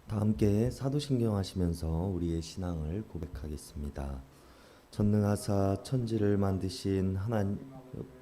다 함께 사도신경 하시면서 우리의 신앙을 고백하겠습니다. 전능하사 천지를 만드신 하나님,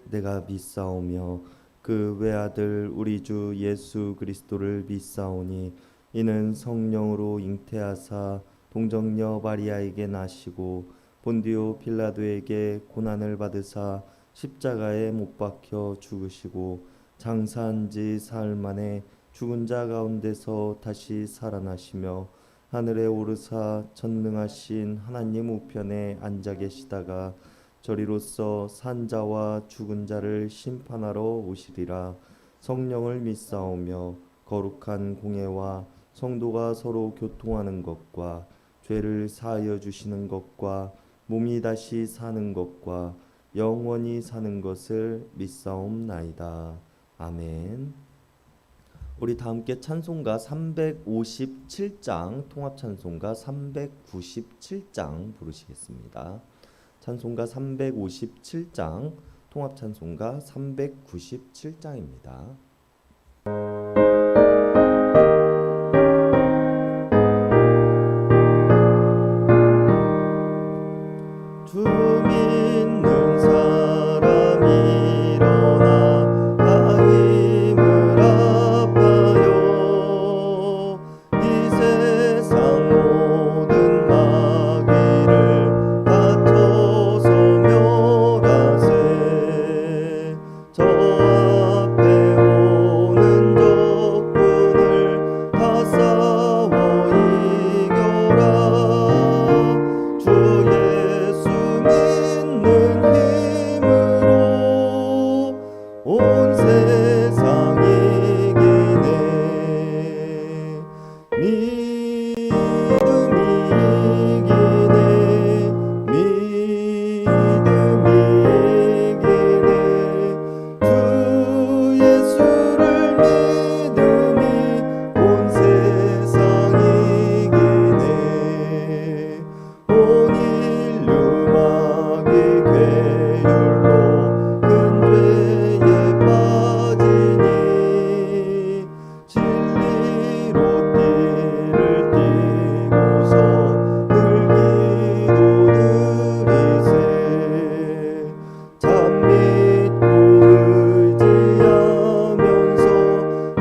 내가 믿사오며 그 외아들 우리 주 예수 그리스도를 믿사오니 이는 성령으로 잉태하사 동정녀 마리아에게 나시고 본디오 빌라도에게 고난을 받으사 십자가에 못 박혀 죽으시고 장사한 지 사흘 만에 죽은 자 가운데서 다시 살아나시며 하늘에 오르사 전능하신 하나님 우편에 앉아 계시다가 저리로서 산 자와 죽은 자를 심판하러 오시리라. 성령을 믿사오며 거룩한 공예와 성도가 서로 교통하는 것과 죄를 사하여 주시는 것과 몸이 다시 사는 것과 영원히 사는 것을 믿사옵나이다. 아멘. 우리 다 함께 찬송가 357장, 통합 찬송가 397장 부르시겠습니다. 찬송가 357장, 통합 찬송가 397장입니다. 주 믿는 사람이 일어나 다 힘을 합하여 이 세상 모든 마귀를 다쳐서 멸하세. 저 앞에 오는 적군을 다 싸워 이겨라. 주 예수 믿는 힘으로 온 세상 이기네. 믿음이 이기네. 믿음이 이기네. 주 예수를 믿음이 온 세상 이기네. 온 인류 마귀 괴율로 큰 죄에 빠지니 진리로 띠를 띠고서 늘 기도드리세. 참 믿고 의지하면서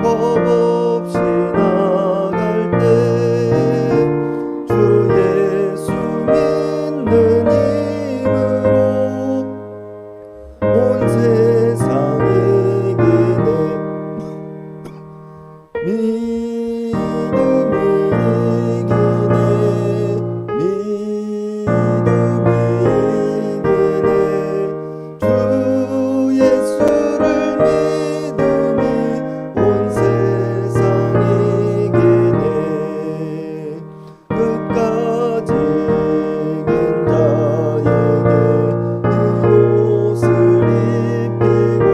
겁없이 나갈 때 주 예수 믿는 힘으로 온 세상 이기네. 믿음이 이기네. 믿음이 이기네. 주 예수를 믿음이 온 세상 이기네. 끝까지 이긴 자에게 흰 옷을 입히고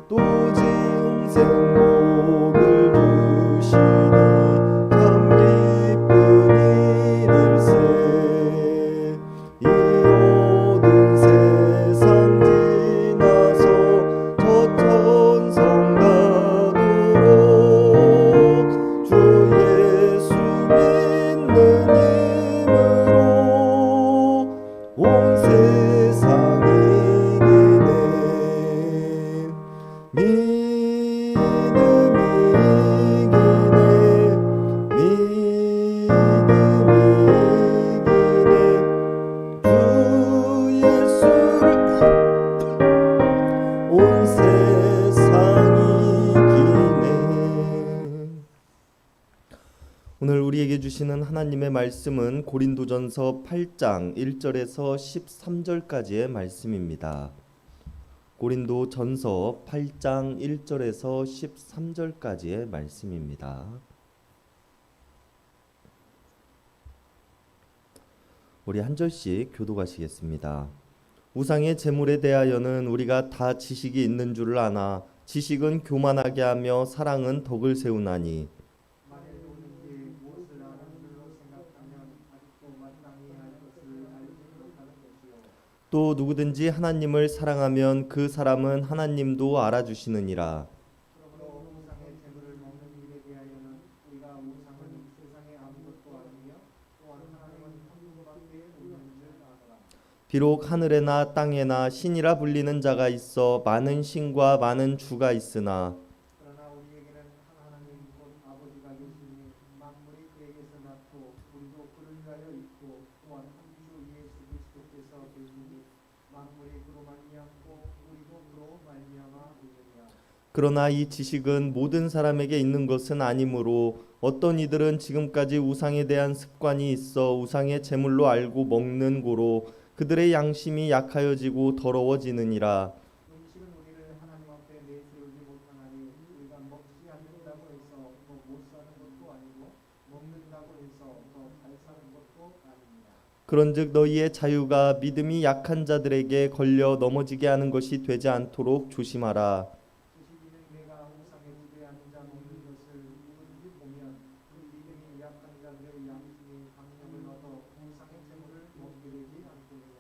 또 영생 복을 주시니 참 기쁜 일일세. 이 모든 세상 지나서 저 천성 가도록 주 예수 믿는 힘으로 온 세상 이기네. 믿음이 이기네. 믿음이 이기네. 주 예수를 온 세상 이기네. 오늘 우리에게 주시는 하나님의 말씀은 고린도전서 8장 1절에서 13절까지의 말씀입니다. 고린도전서 8장 1절에서 13절까지의 말씀입니다. 우리 한 절씩 교독하시겠습니다. 우상의 제물에 대하여는 우리가 다 지식이 있는 줄을 아나 지식은 교만하게 하며 사랑은 덕을 세우나니 만일 누구든지 무엇을 아는 줄로 생각하면 아직도 마땅히 할 것을 알지 못하는 것이요. 또 누구든지 하나님을 사랑하면 그 사람은 하나님도 알아주시느니라. 그러므로 우상의 제물을 먹는 일에 대하여는 우리가 비록 하늘에나 땅에나 신이라 불리는 자가 있어 많은 신과 많은 주가 있으나 그러나 우리에게는 한 하나님 곧 아버지가 계시니 만물이 그에게서 났고 우리도 그를 위하여 있고 또한 한 주 예수 그리스도께서 계시니 만물이 그로 말미암고 우리도 그로 말미암아 있느니라. 그러나 이 지식은 모든 사람에게 있는 것은 아니므로 어떤 이들은 지금까지 우상에 대한 습관이 있어 우상의 제물로 알고 먹는 고로 그들의 양심이 약하여지고 더러워지느니라. 음식은 우리를 하나님 앞에 내세우지 못하나니 우리가 먹지 않는다고 해서 더 못 사는 것도 아니고 먹는다고 해서 더 잘 사는 것도 아닙니다. 그런즉 너희의 자유가 믿음이 약한 자들에게 걸려 넘어지게 하는 것이 되지 않도록 조심하라. 지식인은 내가 우상의 집에 앉아 먹는 것을 누구든지 보면 그 믿음이 약한 자들의 양심이 강력을 얻어 우상의 재물을 먹게 되지 않겠느냐.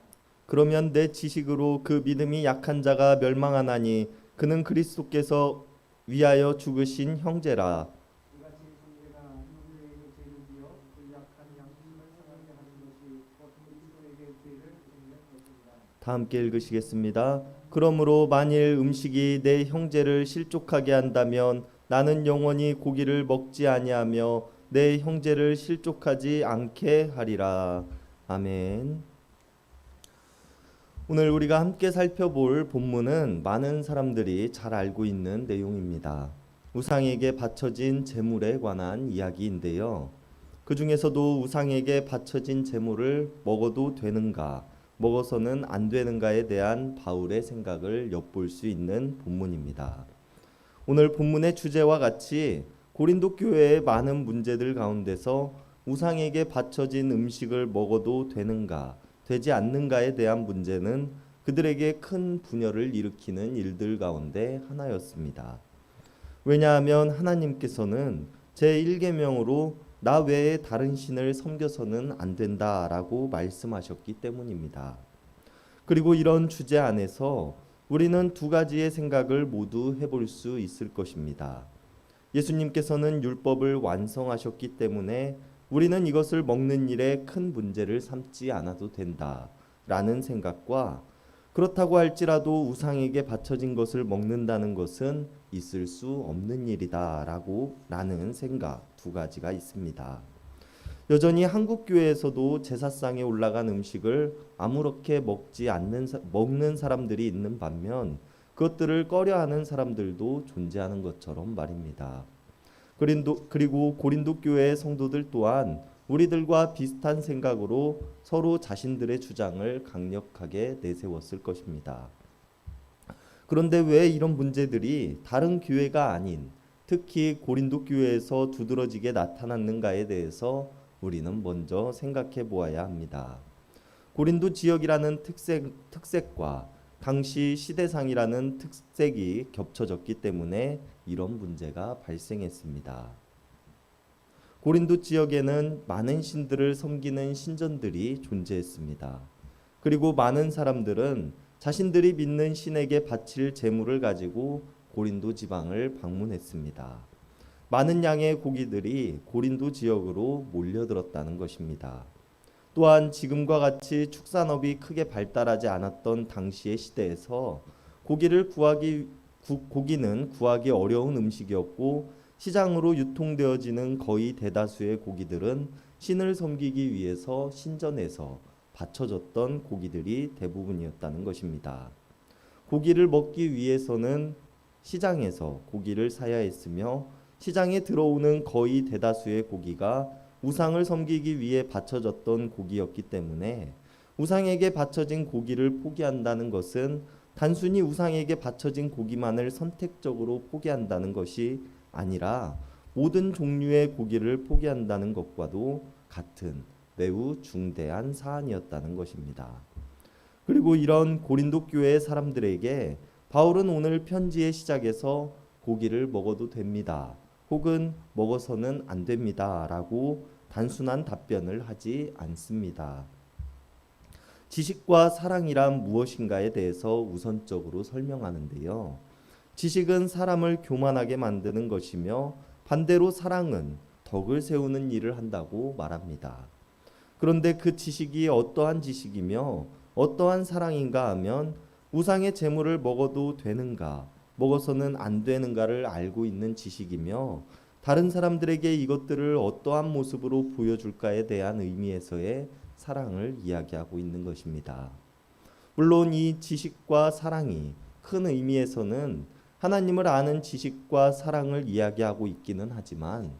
그러면 내 지식으로 그 믿음이 약한 자가 멸망하나니 그는 그리스도께서 위하여 죽으신 형제라. 이같이 형제가 누구에게 죄를 지어 그 약한 양심을 상하게 하는 것이 곧 그리스도에게 죄를 짓는 것입니다. 다 함께 읽으시겠습니다. 그러므로 만일 음식이 내 형제를 실족하게 한다면 나는 영원히 고기를 먹지 아니하며 내 형제를 실족하지 않게 하리라. 아멘. 오늘 우리가 함께 살펴볼 본문은 많은 사람들이 잘 알고 있는 내용입니다. 우상에게 바쳐진 제물에 관한 이야기인데요. 그 중에서도 우상에게 바쳐진 제물을 먹어도 되는가, 먹어서는 안 되는가에 대한 바울의 생각을 엿볼 수 있는 본문입니다. 오늘 본문의 주제와 같이 고린도 교회의 많은 문제들 가운데서 우상에게 바쳐진 음식을 먹어도 되는가, 되지 않는가에 대한 문제는 그들에게 큰 분열을 일으키는 일들 가운데 하나였습니다. 왜냐하면 하나님께서는 제1계명으로 나 외에 다른 신을 섬겨서는 안 된다라고 말씀하셨기 때문입니다. 그리고 이런 주제 안에서 우리는 두 가지의 생각을 모두 해볼 수 있을 것입니다. 예수님께서는 율법을 완성하셨기 때문에 우리는 이것을 먹는 일에 큰 문제를 삼지 않아도 된다라는 생각과 그렇다고 할지라도 우상에게 바쳐진 것을 먹는다는 것은 있을 수 없는 일이다라고 라는 생각 두 가지가 있습니다. 여전히 한국 교회에서도 제사상에 올라간 음식을 아무렇게 먹는 사람들이 있는 반면 그것들을 꺼려하는 사람들도 존재하는 것처럼 말입니다. 그리고 고린도 교회의 성도들 또한 우리들과 비슷한 생각으로 서로 자신들의 주장을 강력하게 내세웠을 것입니다. 그런데 왜 이런 문제들이 다른 교회가 아닌 특히 고린도 교회에서 두드러지게 나타났는가에 대해서 우리는 먼저 생각해 보아야 합니다. 고린도 지역이라는 특색과 당시 시대상이라는 특색이 겹쳐졌기 때문에 이런 문제가 발생했습니다. 고린도 지역에는 많은 신들을 섬기는 신전들이 존재했습니다. 그리고 많은 사람들은 자신들이 믿는 신에게 바칠 제물을 가지고 고린도 지방을 방문했습니다. 많은 양의 고기들이 고린도 지역으로 몰려들었다는 것입니다. 또한 지금과 같이 축산업이 크게 발달하지 않았던 당시의 시대에서 고기는 구하기 어려운 음식이었고 시장으로 유통되어지는 거의 대다수의 고기들은 신을 섬기기 위해서 신전에서 바쳐졌던 고기들이 대부분이었다는 것입니다. 고기를 먹기 위해서는 시장에서 고기를 사야 했으며 시장에 들어오는 거의 대다수의 고기가 우상을 섬기기 위해 바쳐졌던 고기였기 때문에 우상에게 바쳐진 고기를 포기한다는 것은 단순히 우상에게 바쳐진 고기만을 선택적으로 포기한다는 것이 아니라 모든 종류의 고기를 포기한다는 것과도 같은 매우 중대한 사안이었다는 것입니다. 그리고 이런 고린도 교회의 사람들에게 바울은 오늘 편지의 시작에서 고기를 먹어도 됩니다. 혹은 먹어서는 안 됩니다. 라고 단순한 답변을 하지 않습니다. 지식과 사랑이란 무엇인가에 대해서 우선적으로 설명하는데요. 지식은 사람을 교만하게 만드는 것이며 반대로 사랑은 덕을 세우는 일을 한다고 말합니다. 그런데 그 지식이 어떠한 지식이며 어떠한 사랑인가 하면 우상의 재물을 먹어도 되는가, 먹어서는 안 되는가를 알고 있는 지식이며 다른 사람들에게 이것들을 어떠한 모습으로 보여줄까에 대한 의미에서의 사랑을 이야기하고 있는 것입니다. 물론 이 지식과 사랑이 큰 의미에서는 하나님을 아는 지식과 사랑을 이야기하고 있기는 하지만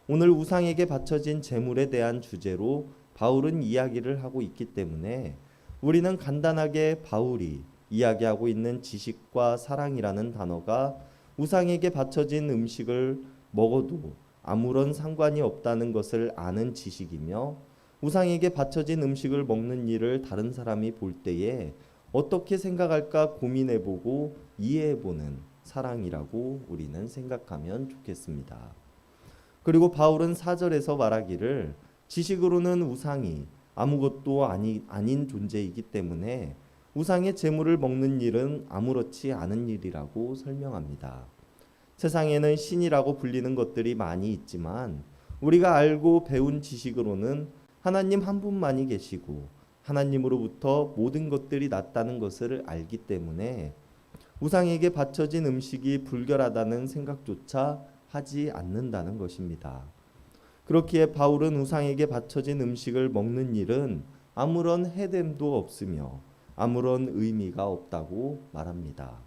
오늘 우상에게 바쳐진 제물에 대한 주제로 바울은 이야기를 하고 있기 때문에 우리는 간단하게 바울이 이야기하고 있는 지식과 사랑이라는 단어가 우상에게 바쳐진 음식을 먹어도 아무런 상관이 없다는 것을 아는 지식이며 우상에게 바쳐진 음식을 먹는 일을 다른 사람이 볼 때에 어떻게 생각할까 고민해보고 이해해보는 사랑이라고 우리는 생각하면 좋겠습니다. 그리고 바울은 4절에서 말하기를 지식으로는 우상이 아무것도 아닌 존재이기 때문에 우상의 제물을 먹는 일은 아무렇지 않은 일이라고 설명합니다. 세상에는 신이라고 불리는 것들이 많이 있지만 우리가 알고 배운 지식으로는 하나님 한 분만이 계시고 하나님으로부터 모든 것들이 났다는 것을 알기 때문에 우상에게 바쳐진 음식이 불결하다는 생각조차 하지 않는다는 것입니다. 그렇기에 바울은 우상에게 바쳐진 음식을 먹는 일은 아무런 해됨도 없으며 아무런 의미가 없다고 말합니다.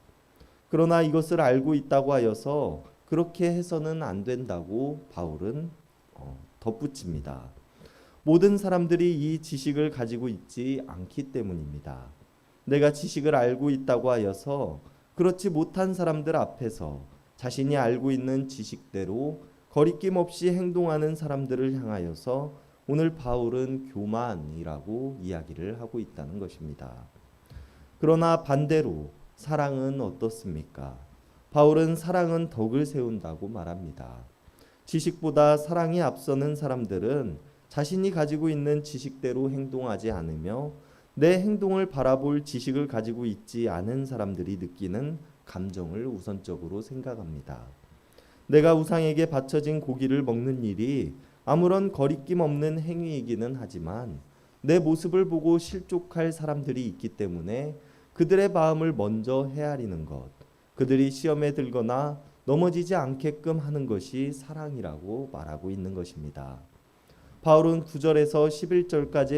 그러나 이것을 알고 있다고 하여서 그렇게 해서는 안 된다고 바울은 덧붙입니다. 모든 사람들이 이 지식을 가지고 있지 않기 때문입니다. 내가 지식을 알고 있다고 하여서 그렇지 못한 사람들 앞에서 자신이 알고 있는 지식대로 거리낌 없이 행동하는 사람들을 향하여서 오늘 바울은 교만이라고 이야기를 하고 있다는 것입니다. 그러나 반대로 사랑은 어떻습니까? 바울은 사랑은 덕을 세운다고 말합니다. 지식보다 사랑이 앞서는 사람들은 자신이 가지고 있는 지식대로 행동하지 않으며 내 행동을 바라볼 지식을 가지고 있지 않은 사람들이 느끼는 감정을 우선적으로 생각합니다. 내가 우상에게 바쳐진 고기를 먹는 일이 아무런 거리낌 없는 행위이기는 하지만 내 모습을 보고 실족할 사람들이 있기 때문에 그들의 마음을 먼저 헤아리는 것, 그들이 시험에 들거나 넘어지지 않게끔 하는 것이 사랑이라고 말하고 있는 것입니다. 바울은 9절에서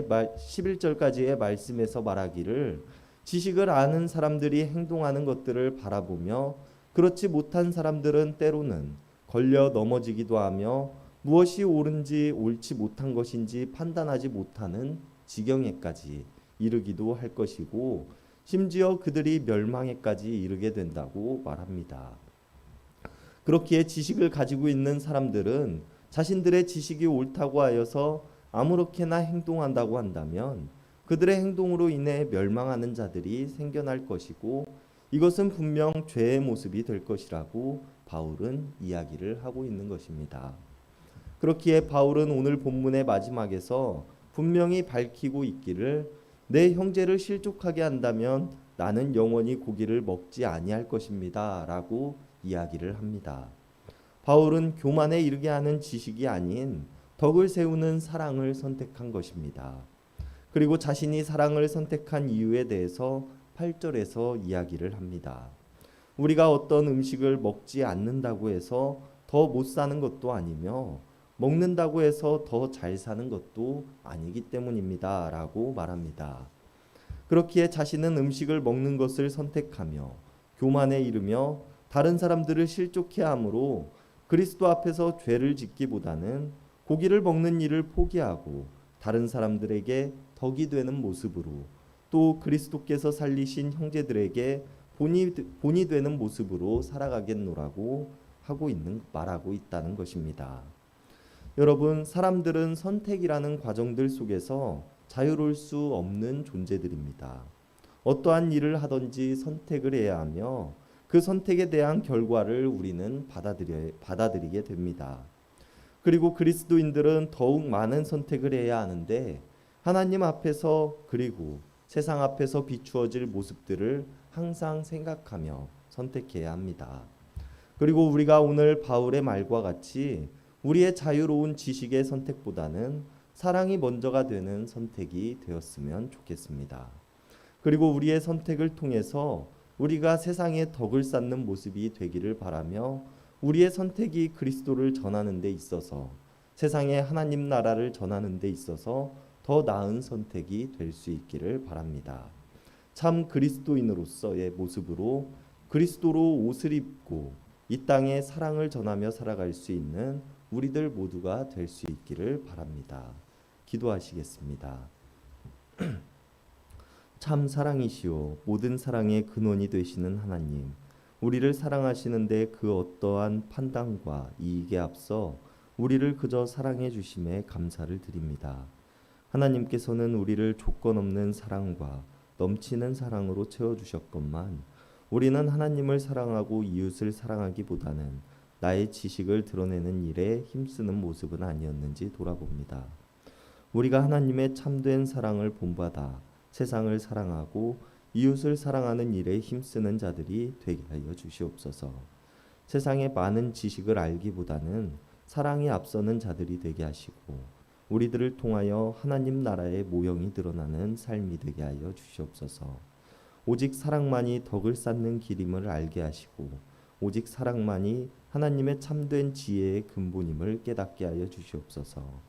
11절까지의 말씀에서 말하기를 지식을 아는 사람들이 행동하는 것들을 바라보며 그렇지 못한 사람들은 때로는 걸려 넘어지기도 하며 무엇이 옳은지 옳지 못한 것인지 판단하지 못하는 지경에까지 이르기도 할 것이고 심지어 그들이 멸망에까지 이르게 된다고 말합니다. 그렇기에 지식을 가지고 있는 사람들은 자신들의 지식이 옳다고 하여서 아무렇게나 행동한다고 한다면 그들의 행동으로 인해 멸망하는 자들이 생겨날 것이고 이것은 분명 죄의 모습이 될 것이라고 바울은 이야기를 하고 있는 것입니다. 그렇기에 바울은 오늘 본문의 마지막에서 분명히 밝히고 있기를 내 형제를 실족하게 한다면 나는 영원히 고기를 먹지 아니할 것입니다 라고 이야기를 합니다. 바울은 교만에 이르게 하는 지식이 아닌 덕을 세우는 사랑을 선택한 것입니다. 그리고 자신이 사랑을 선택한 이유에 대해서 8절에서 이야기를 합니다. 우리가 어떤 음식을 먹지 않는다고 해서 더 못 사는 것도 아니며 먹는다고 해서 더 잘 사는 것도 아니기 때문입니다 라고 말합니다. 그렇기에 자신은 음식을 먹는 것을 선택하며 교만에 이르며 다른 사람들을 실족해 함으로 그리스도 앞에서 죄를 짓기보다는 고기를 먹는 일을 포기하고 다른 사람들에게 덕이 되는 모습으로 또 그리스도께서 살리신 형제들에게 본이 되는 모습으로 살아가겠노라고 말하고 있다는 것입니다. 여러분, 사람들은 선택이라는 과정들 속에서 자유로울 수 없는 존재들입니다. 어떠한 일을 하든지 선택을 해야 하며 그 선택에 대한 결과를 우리는 받아들이게 됩니다. 그리고 그리스도인들은 더욱 많은 선택을 해야 하는데 하나님 앞에서 그리고 세상 앞에서 비추어질 모습들을 항상 생각하며 선택해야 합니다. 그리고 우리가 오늘 바울의 말과 같이 우리의 자유로운 지식의 선택보다는 사랑이 먼저가 되는 선택이 되었으면 좋겠습니다. 그리고 우리의 선택을 통해서 우리가 세상에 덕을 쌓는 모습이 되기를 바라며 우리의 선택이 그리스도를 전하는 데 있어서 세상에 하나님 나라를 전하는 데 있어서 더 나은 선택이 될 수 있기를 바랍니다. 참 그리스도인으로서의 모습으로 그리스도로 옷을 입고 이 땅에 사랑을 전하며 살아갈 수 있는 우리들 모두가 될 수 있기를 바랍니다. 기도하시겠습니다. 참 사랑이시오 모든 사랑의 근원이 되시는 하나님, 우리를 사랑하시는데 그 어떠한 판단과 이익에 앞서 우리를 그저 사랑해 주심에 감사를 드립니다. 하나님께서는 우리를 조건 없는 사랑과 넘치는 사랑으로 채워주셨건만 우리는 하나님을 사랑하고 이웃을 사랑하기보다는 나의 지식을 드러내는 일에 힘쓰는 모습은 아니었는지 돌아봅니다. 우리가 하나님의 참된 사랑을 본받아 세상을 사랑하고 이웃을 사랑하는 일에 힘쓰는 자들이 되게 하여 주시옵소서. 세상의 많은 지식을 알기보다는 사랑이 앞서는 자들이 되게 하시고 우리들을 통하여 하나님 나라의 모형이 드러나는 삶이 되게 하여 주시옵소서. 오직 사랑만이 덕을 쌓는 길임을 알게 하시고 오직 사랑만이 하나님의 참된 지혜의 근본임을 깨닫게 하여 주시옵소서.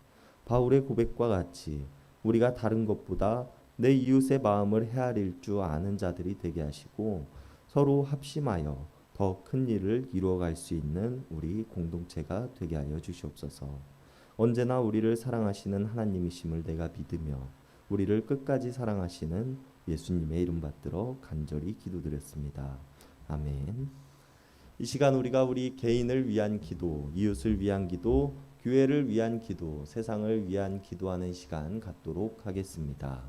바울의 고백과 같이 우리가 다른 것보다 내 이웃의 마음을 헤아릴 줄 아는 자들이 되게 하시고 서로 합심하여 더 큰 일을 이루어갈 수 있는 우리 공동체가 되게 하여 주시옵소서. 언제나 우리를 사랑하시는 하나님이심을 내가 믿으며 우리를 끝까지 사랑하시는 예수님의 이름 받들어 간절히 기도드렸습니다. 아멘. 이 시간 우리가 우리 개인을 위한 기도, 이웃을 위한 기도, 교회를 위한 기도, 세상을 위한 기도하는 시간 갖도록 하겠습니다.